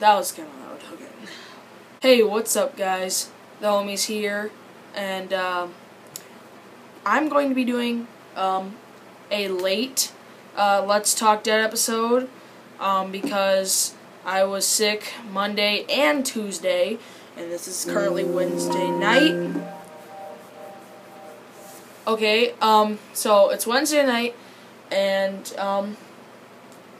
That was kind of loud. Okay. Hey, what's up, guys? The homies here, and I'm going to be doing a late Let's Talk Dead episode because I was sick Monday and Tuesday, and this is currently Wednesday night. Okay, so it's Wednesday night, and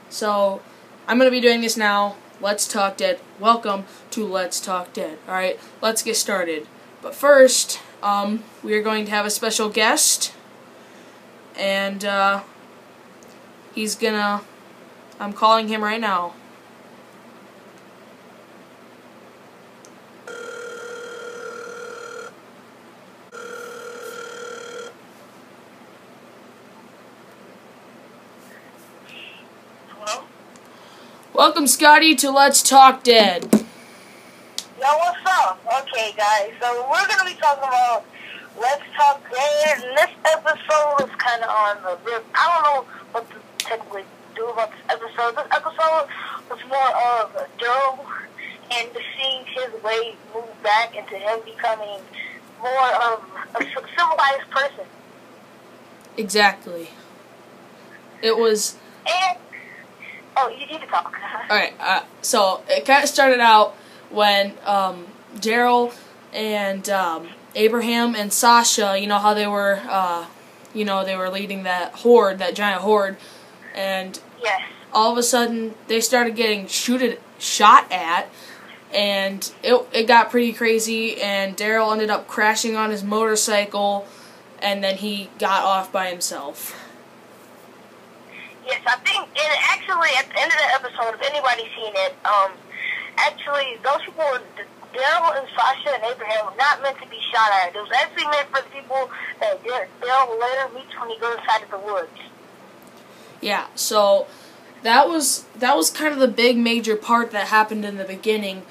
so I'm going to be doing this now. Let's Talk Dead. Welcome to Let's Talk Dead. Alright, let's get started. But first, we are going to have a special guest, and he's gonna, I'm calling him right now. Welcome, Scotty, to Let's Talk Dead. Yo, what's up? Okay, guys, so we're going to be talking about Let's Talk Dead, and this episode is kind of on the rip. I don't know what to technically do about this episode. This episode was more of Joe and seeing his way move back into him becoming more of a civilized person. Exactly. It was... And... Oh, you can talk. Alright, so it kind of started out when Daryl and Abraham and Sasha, you know how they were, they were leading that horde, that giant horde, and yes. All of a sudden they started getting shot at, and it got pretty crazy, and Daryl ended up crashing on his motorcycle, and then he got off by himself. Yes, I think, and actually, at the end of the episode, if anybody's seen it, actually, those people, Daryl and Sasha and Abraham, were not meant to be shot at. It was actually meant for the people that Daryl later meets when he goes inside of the woods. Yeah, so that was kind of the big major part that happened in the beginning.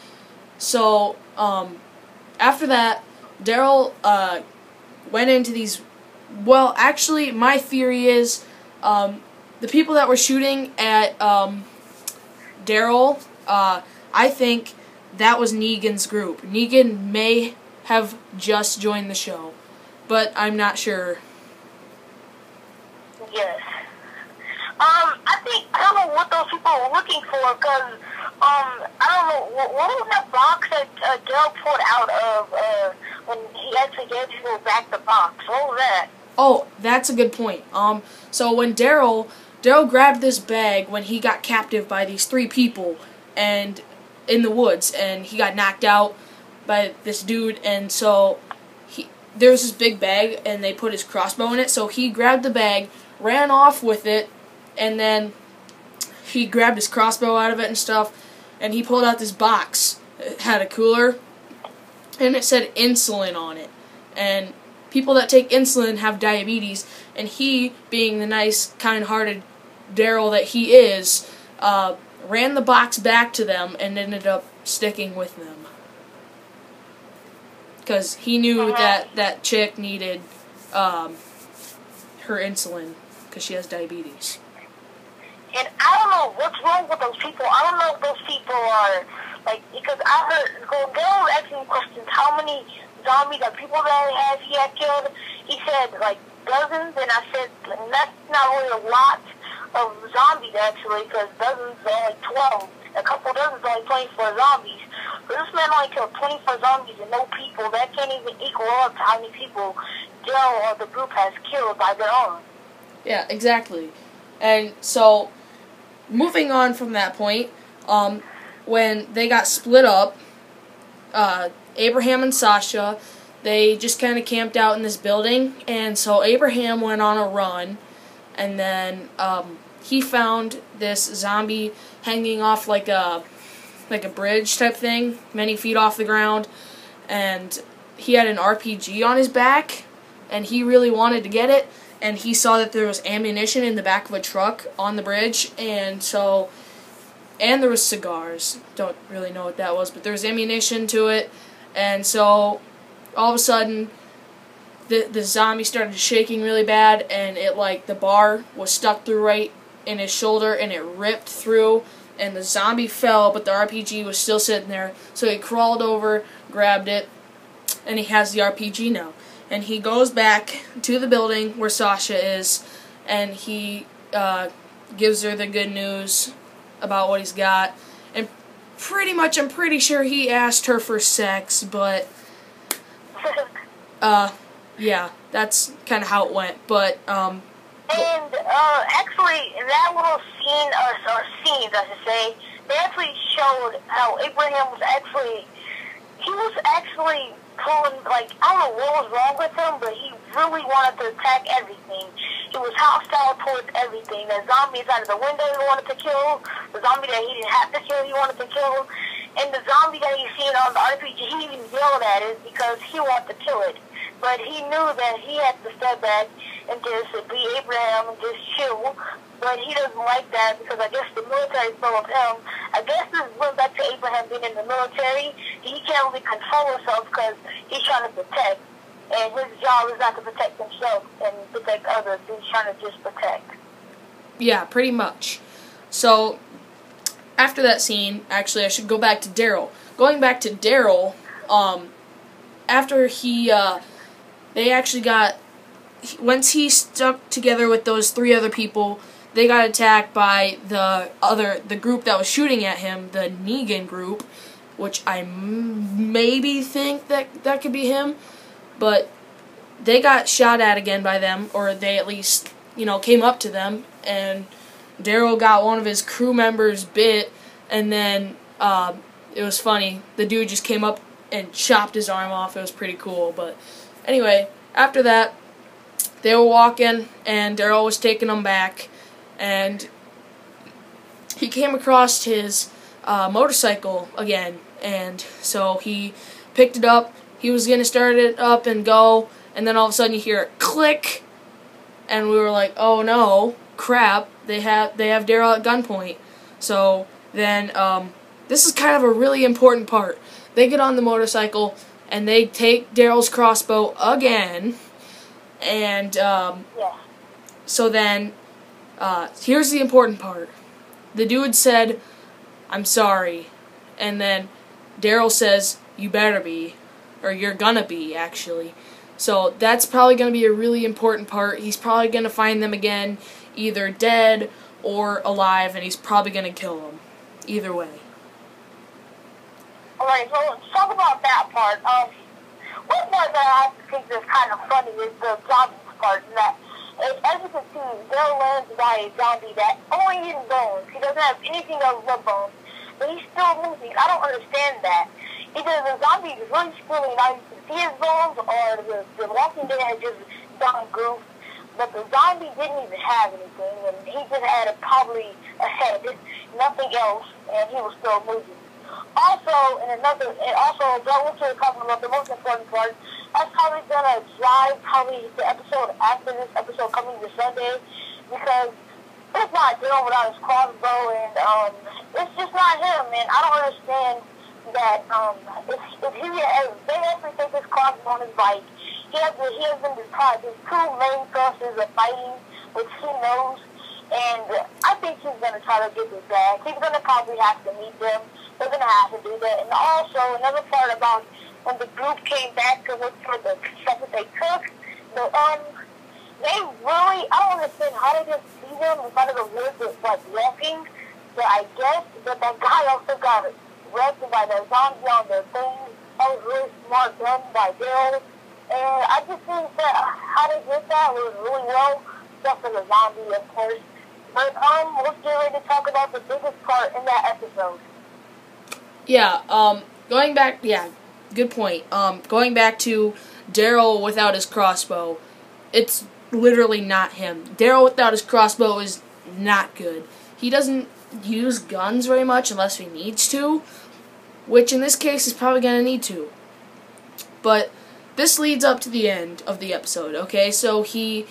So, after that, Daryl went into these, well, actually, my theory is, the people that were shooting at Daryl, I think that was Negan's group. Negan may have just joined the show, but I'm not sure. Yes. I don't know what those people were looking for, because, I don't know, what was that box that Daryl pulled out of when he actually gave people back the box? What was that? Oh, that's a good point. So when Daryl grabbed this bag when he got captive by these three people and in the woods, and he got knocked out by this dude, and so there was this big bag, and they put his crossbow in it, so he grabbed the bag, ran off with it, and then he grabbed his crossbow out of it and stuff, and he pulled out this box. It had a cooler, and it said insulin on it, and people that take insulin have diabetes, and he, being the nice, kind-hearted Daryl that he is, ran the box back to them and ended up sticking with them. Because he knew that chick needed her insulin because she has diabetes. And I don't know what's wrong with those people. I don't know if those people are, because I heard, Daryl was asking questions, how many zombies or people that he had killed. He said, dozens, and I said, that's not really a lot of zombies, actually, because dozens are only 12. A couple dozens are only 24 zombies. But this man only killed 24 zombies and no people. That can't even equal up to how many people Daryl or the group has killed by their own. Yeah, exactly. And so, moving on from that point, when they got split up, Abraham and Sasha, they just kind of camped out in this building, and so Abraham went on a run, and then he found this zombie hanging off like a bridge type thing, many feet off the ground, and he had an RPG on his back, and he really wanted to get it, and he saw that there was ammunition in the back of a truck on the bridge, and there was cigars. Don't really know what that was, but there was ammunition to it, and so all of a sudden the zombie started shaking really bad, and the bar was stuck through right in his shoulder, and it ripped through and the zombie fell, but the RPG was still sitting there. So he crawled over, grabbed it, and he has the RPG now. And he goes back to the building where Sasha is, and he gives her the good news about what he's got. And pretty much, I'm pretty sure he asked her for sex, but yeah, that's kind of how it went. But and actually, that little scene, or scenes, I should say, they actually showed how Abraham was actually pulling, like, I don't know what was wrong with him, but he really wanted to attack everything. He was hostile towards everything. The zombie inside of the window he wanted to kill, the zombie that he didn't have to kill he wanted to kill, and the zombie that he seen on the RPG, he even yelled at it because he wanted to kill it. But he knew that he had to step back and just be Abraham and just chill. But he doesn't like that because I guess the military stole of him. I guess this went back to Abraham being in the military. He can't really control himself because he's trying to protect. And his job is not to protect himself and protect others. He's trying to just protect. Yeah, pretty much. So, after that scene, actually, I should go back to Daryl. Going back to Daryl, after they actually got, once he stuck together with those 3 other people, they got attacked by the group that was shooting at him, the Negan group, which I maybe think that could be him, but they got shot at again by them, or they at least, came up to them, and Daryl got one of his crew members bit, and then it was funny, the dude just came up and chopped his arm off. It was pretty cool, but anyway, after that, they were walking, and Daryl was taking them back, and he came across his motorcycle again, and so he picked it up. He was going to start it up and go, and then all of a sudden you hear it click, and we were like, oh no, crap, they have Daryl at gunpoint. So then, this is kind of a really important part. They get on the motorcycle, and they take Daryl's crossbow again, and so then, here's the important part. The dude said, I'm sorry, and then Daryl says, you better be, or you're gonna be, actually. So that's probably gonna be a really important part. He's probably gonna find them again, either dead or alive, and he's probably gonna kill them. Either way. Alright, so let's talk about that part. One part that I think is kind of funny is the zombie part. That, as you can see, Daryl lands by a zombie that only eats bones. He doesn't have anything else but bones, but he's still moving. I don't understand that. Either the zombie is really screaming, now you can see his bones, or the Walking Dead has just done goof. But the zombie didn't even have anything, and he just had probably a head, nothing else, and he was still moving. Also, that was to talking about the most important part. That's probably gonna drive the episode after this episode coming this Sunday, because it's not Daryl without his crossbow, and it's just not him, and I don't understand that. If they actually take his crossbow on his bike, he has been described his 2 main thrusters of fighting, which he knows, and I think he's gonna try to get this back. He's gonna probably have to meet them. They're going to have to do that. And also, another part about when the group came back to look for the stuff that they took, they really, I don't understand how they just see them in front of the woods with, like, walking. But I guess that guy also got wrecked by the zombie on the thing. That was really smart done by Daryl. And I just think that how they did that was really well, except for the zombie, of course. But let's get ready to talk about the biggest part in that episode. Yeah, going back, yeah, good point. Going back to Daryl without his crossbow, it's literally not him. Daryl without his crossbow is not good. He doesn't use guns very much unless he needs to, which in this case is probably going to need to. But this leads up to the end of the episode, okay? So he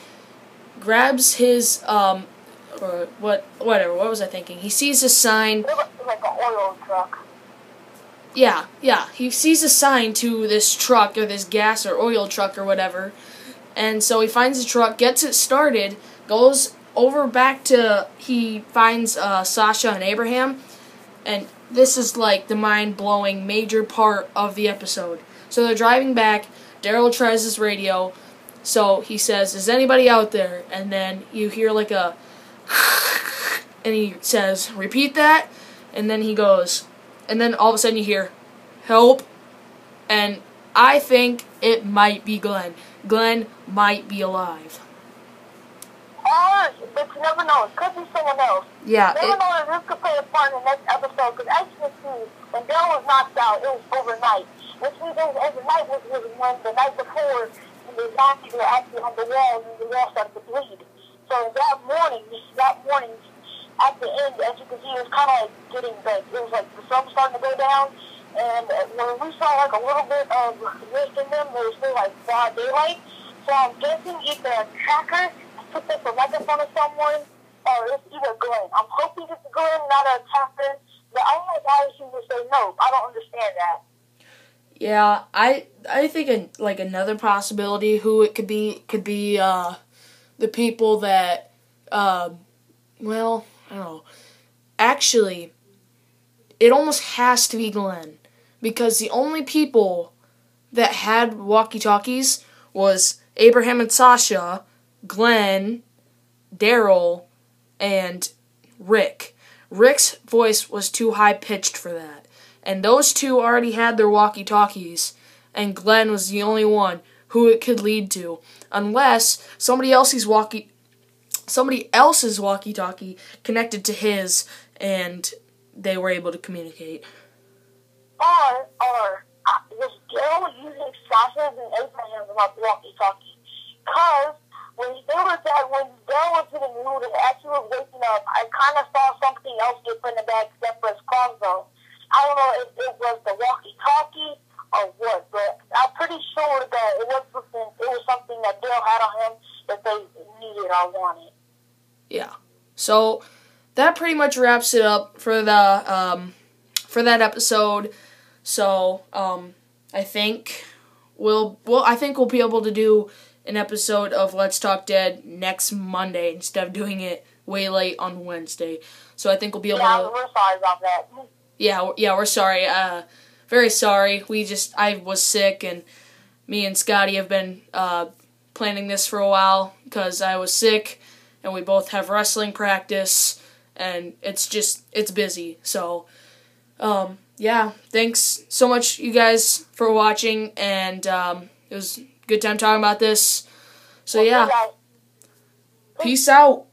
grabs his, what was I thinking? He sees a sign. It looks like an oil truck. Yeah, he sees a sign to this truck, or this gas or oil truck or whatever, and so he finds the truck, gets it started, goes over back to, he finds Sasha and Abraham, And this is like the mind-blowing major part of the episode. So they're driving back. Daryl tries his radio. So he says, "Is anybody out there?" And then you hear like a and he says, "Repeat that." And then he goes, and then all of a sudden you hear, "Help." And I think it might be Glenn. Glenn might be alive. But you never know. It could be someone else. Yeah. You never know if this could play a part in the next episode. Because as you can see, when Daryl was knocked out, it was overnight. Which means it was overnight was when the night before, when the zombies were actually on the wall and the wall started to bleed. So that morning, at the end, as you can see, it was kind of like getting big. It was like the sun was starting to go down. And when we saw like a little bit of mist in them, there was still like broad daylight. So I'm guessing either a tracker put this right in front of someone, or it's either Glenn. I'm hoping it's Glenn, not a tracker. But I don't know why she would say no. I don't understand that. Yeah, I think like another possibility who it could be the people that well, I don't know. Actually, it almost has to be Glenn, because the only people that had walkie-talkies was Abraham and Sasha, Glenn, Daryl, and Rick. Rick's voice was too high-pitched for that. And those two already had their walkie-talkies, and Glenn was the only one who it could lead to. Unless somebody else's walkie-talkie connected to his, and they were able to communicate. Or was Daryl using Sasha's and Abraham's walkie-talkie? Because when Daryl was getting looted, as he was waking up, I kind of saw something else get put in the bag except for his crossbow. I don't know if it was the walkie-talkie or what, but I'm pretty sure that it was something that Daryl had on him that they needed or wanted. Yeah. So that pretty much wraps it up for that episode. So I think we'll be able to do an episode of Let's Talk Dead next Monday instead of doing it way late on Wednesday. So I think we'll be able to. Yeah, we're sorry about that. Yeah, we're sorry. Very sorry. I was sick, and me and Scotty have been planning this for a while because I was sick, and we both have wrestling practice, and it's busy. So, yeah, thanks so much, you guys, for watching, and it was a good time talking about this. So, yeah, peace out.